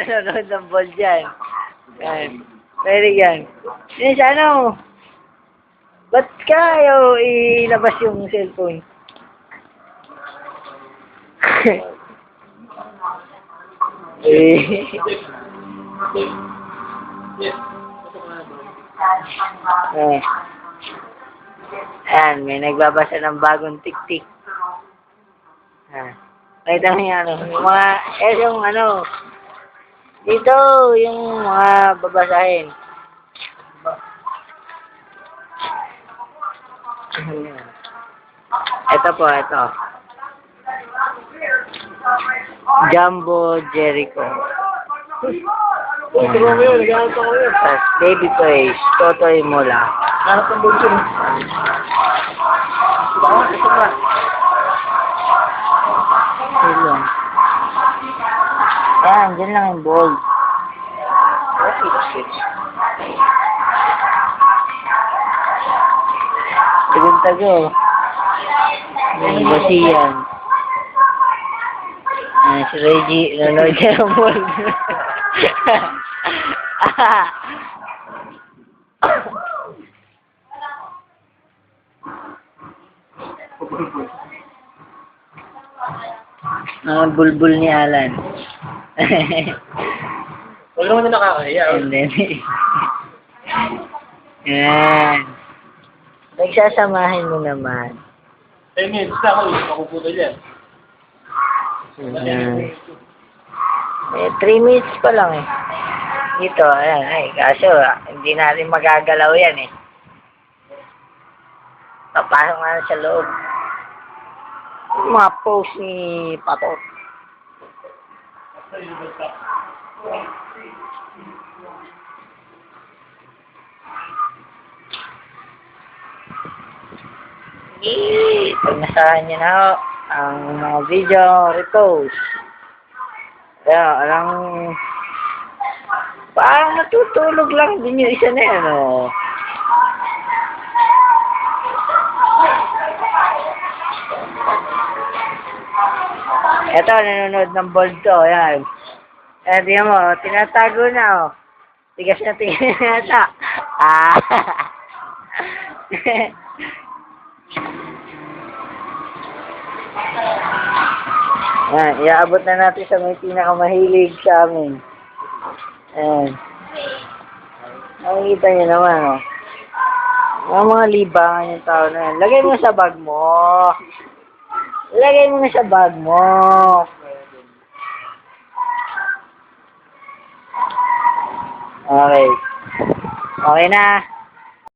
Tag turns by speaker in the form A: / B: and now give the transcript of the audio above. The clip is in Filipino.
A: Nanonood ng ball dyan. Yan. Pwede yan. Yan siya, ano? Ba't ka ayaw ilabas yung cellphone? Ayan, may nagbabasa ng bagong tik-tik. Nakita mo yung ano, yung mga, yung ano, dito, yung mga babasahin. Ito po, ito. Jumbo Jericho. Tapos Baby Face, Totoy Mola. Ayan, dyan lang yung bold. Tago. May basiyan. Si Reggie, nanonood siya ng bold. Bulbul ni Alan.
B: Huwag naman na nakakahiya.
A: And then, yan. Nagsasamahin mo naman.
B: 10 minutes na ako, makuputo yan.
A: Ayan. 3 minutes pa lang eh. Dito, ayan. Ay, kaso, hindi natin magagalaw yan eh. Papasok na sa loob. Yung mga post ni Patot. Pag nasahan nyo na ho, ang mga video repost. Kaya, parang natutulog lang din yung isa na yan, oh. Ito, nanonood ng bold to, yan. Eh, di mo, tinatago na, oh. Tigas na ata. Ayan, iaabot na natin sa may pinakamahilig sa amin. Ayan. Nakikita nyo naman, oh. Ang mga libangan yung tao na yan. Lagay mo sa bag mo. Lagay mo na sa bag mo. Okay. Okay na.